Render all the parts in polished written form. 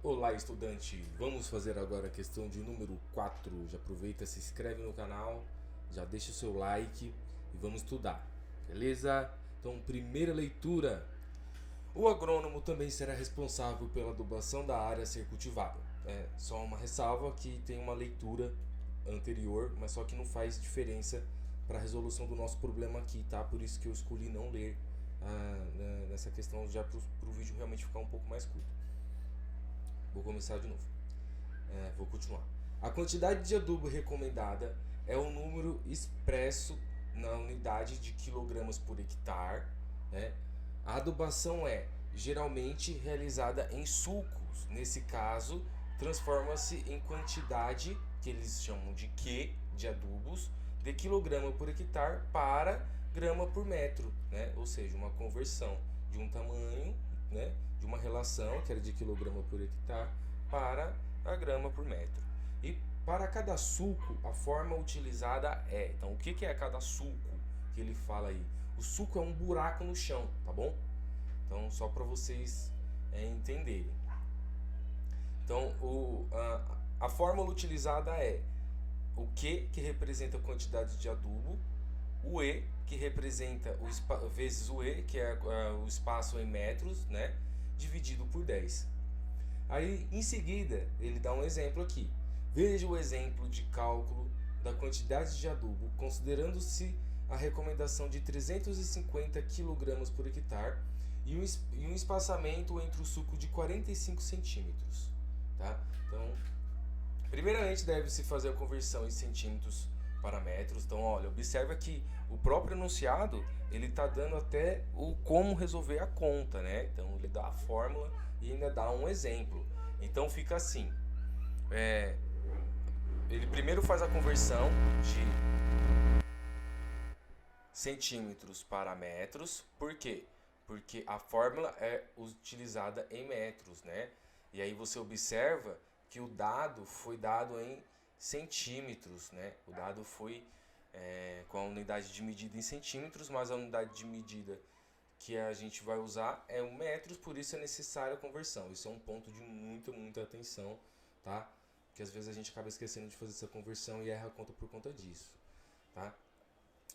Olá, estudante! Vamos fazer agora a questão de número 4. Já aproveita, se inscreve no canal, já deixa o seu like e vamos estudar, beleza? Então, primeira leitura. O agrônomo também será responsável pela adubação da área a ser cultivada. É só uma ressalva que tem uma leitura anterior, mas só que não faz diferença para a resolução do nosso problema aqui, tá? Por isso que eu escolhi não ler nessa questão, já para o vídeo realmente ficar um pouco mais curto. Vou começar de novo. Vou continuar. A quantidade de adubo recomendada é o número expresso na unidade de quilogramas por hectare. Né? A adubação é geralmente realizada em sulcos. Nesse caso, transforma-se em quantidade, que eles chamam de Q, de adubos, de quilograma por hectare para grama por metro. Né? Ou seja, uma conversão de um tamanho, né, de uma relação que era de quilograma por hectare para a grama por metro. E para cada sulco, a forma utilizada é... Então, o que é cada sulco que ele fala aí? O sulco é um buraco no chão, tá bom? Então, só para vocês entenderem. Então, a fórmula utilizada é o Q, que representa a quantidade de adubo, o E, que representa vezes o E, que é o espaço em metros, né, dividido por 10. Aí, em seguida, ele dá um exemplo aqui. Veja o exemplo de cálculo da quantidade de adubo, considerando-se a recomendação de 350 kg por hectare e um espaçamento entre o sulco de 45 centímetros. Tá? Então, primeiramente deve-se fazer a conversão em centímetros para metros. Então, olha, observa que o próprio enunciado ele está dando até o como resolver a conta, né? Então ele dá a fórmula e ainda dá um exemplo. Então fica assim: ele primeiro faz a conversão de centímetros para metros. Por quê? Porque a fórmula é utilizada em metros, né? E aí você observa que o dado foi dado em centímetros, né? O dado foi com a unidade de medida em centímetros, mas a unidade de medida que a gente vai usar é o metros, por isso é necessária a conversão. Isso é um ponto de muita atenção, tá? Porque às vezes a gente acaba esquecendo de fazer essa conversão e erra a conta por conta disso, tá?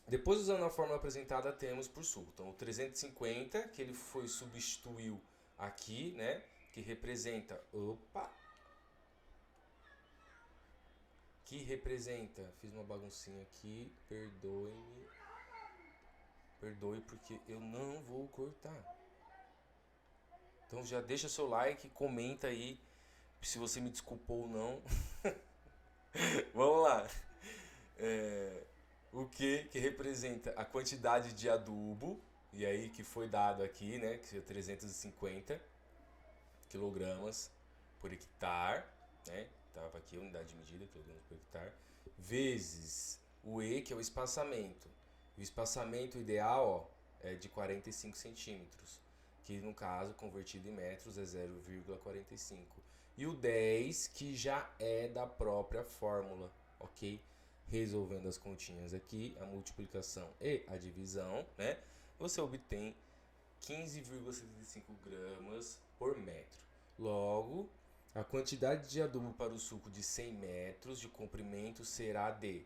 Depois, usando a fórmula apresentada, temos por sulco. Então, o 350, que ele substituiu aqui, né? Que representa... Fiz uma baguncinha aqui, perdoe-me. Perdoe porque eu não vou cortar. Então já deixa seu like, comenta aí se você me desculpou ou não. Vamos lá. O que representa a quantidade de adubo, e aí que foi dado aqui, né, que é 350 kg por hectare, né? Tava aqui a unidade de medida, kg por hectare, vezes o E, que é o espaçamento. O espaçamento ideal, ó, é de 45 centímetros, que no caso, convertido em metros, é 0,45. E o 10, que já é da própria fórmula, ok? Resolvendo as continhas aqui, a multiplicação e a divisão, né? Você obtém 15,75 gramas por metro. Logo, a quantidade de adubo para o sulco de 100 metros de comprimento será de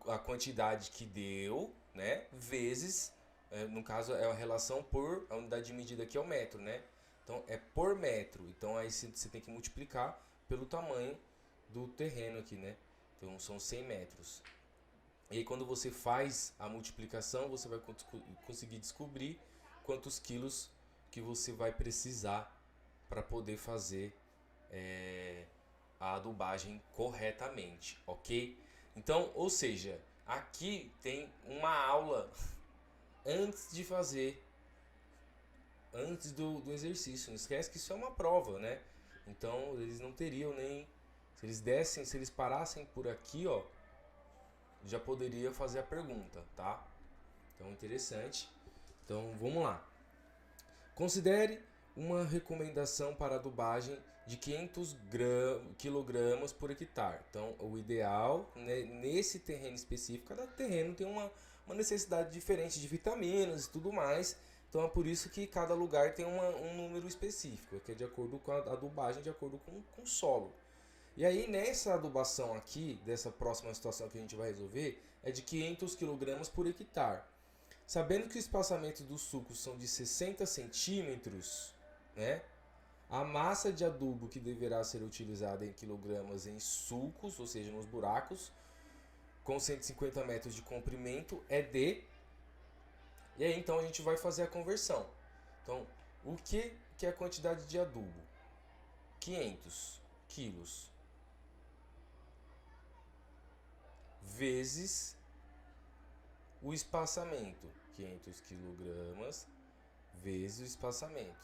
a quantidade que deu, né, vezes, no caso é a relação por a unidade de medida que é o metro, né? Então é por metro. Então aí você tem que multiplicar pelo tamanho do terreno aqui, né? Então são 100 metros. E aí quando você faz a multiplicação, você vai conseguir descobrir quantos quilos que você vai precisar para poder fazer a adubagem corretamente, ok? Então, ou seja, aqui tem uma aula antes de fazer, antes do exercício. Não esquece que isso é uma prova, né? Então eles não teriam nem, se eles parassem por aqui, ó, já poderia fazer a pergunta, tá? Então interessante. Então vamos lá. Considere uma recomendação para adubagem de 500 kg por hectare. Então, o ideal, né, nesse terreno específico, cada terreno tem uma necessidade diferente de vitaminas e tudo mais. Então é por isso que cada lugar tem um número específico, que é de acordo com a adubagem, de acordo com o solo. E aí nessa adubação aqui, dessa próxima situação que a gente vai resolver, é de 500 kg por hectare. Sabendo que o espaçamento dos sulcos são de 60 centímetros, né? A massa de adubo que deverá ser utilizada em quilogramas em sulcos, ou seja, nos buracos, com 150 metros de comprimento é de... E aí então a gente vai fazer a conversão. Então, o que é a quantidade de adubo? 500 quilos vezes o espaçamento. 500 quilogramas vezes o espaçamento,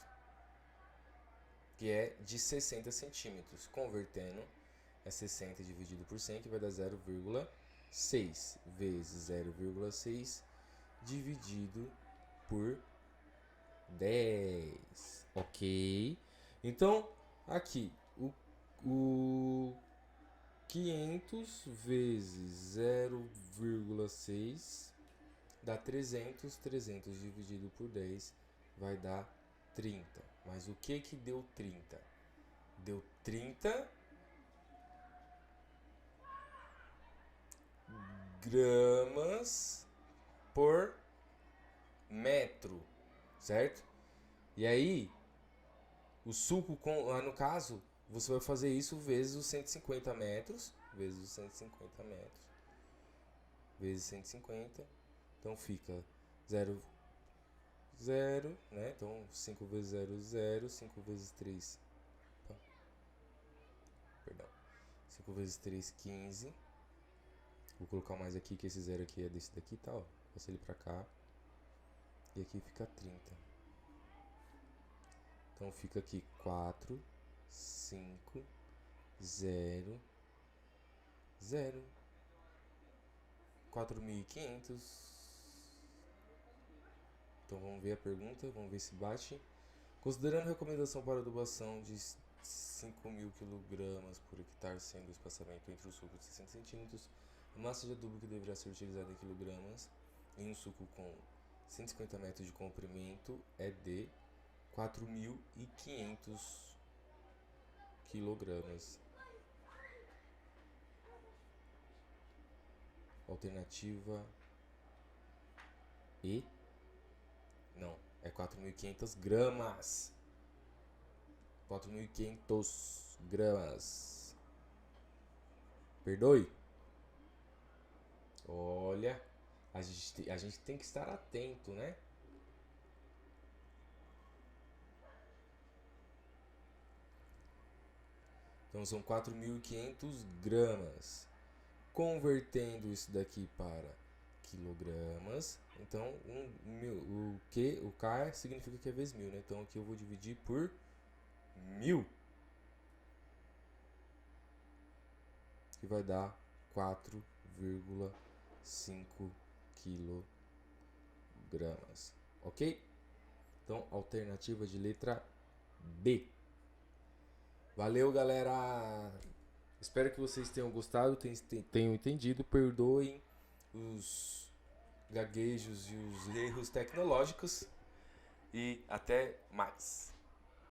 que é de 60 centímetros. Convertendo, é 60 dividido por 100, que vai dar 0,6 vezes 0,6 dividido por 10. Ok? Então, aqui, o 500 vezes 0,6 dá 300. 300 dividido por 10 vai dar 30. Mas o que deu 30? Deu 30 gramas por metro, certo? E aí, o suco, no caso, você vai fazer isso vezes os 150 metros, vezes os 150 metros, vezes 150, então fica 0, 0, né? Então 5 vezes 0, 0, 5 vezes 3, perdão, 5 vezes 3, 15. Vou colocar mais aqui, que esse 0 aqui é desse daqui, tá? Ó. Passa ele pra cá. E aqui fica 30. Então fica aqui 4, 5, 0, 0. 4.500. Então vamos ver a pergunta, vamos ver se bate. Considerando a recomendação para adubação de 5.000 kg por hectare, sendo o espaçamento entre o suco de 60 cm, a massa de adubo que deverá ser utilizada em quilogramas em um suco com 150 metros de comprimento é de 4.500 kg. Alternativa E. Não, é 4.500 gramas. 4.500 gramas. Perdoe. Olha, a gente tem que estar atento, né? Então são 4.500 gramas. Convertendo isso daqui para quilogramas, então o K significa que é vezes 1.000, né? Então aqui eu vou dividir por 1.000, que vai dar 4,5 quilogramas, ok? Então alternativa de letra B. Valeu, galera! Espero que vocês tenham gostado, tenham entendido. Perdoem os gaguejos e os erros tecnológicos. E até mais!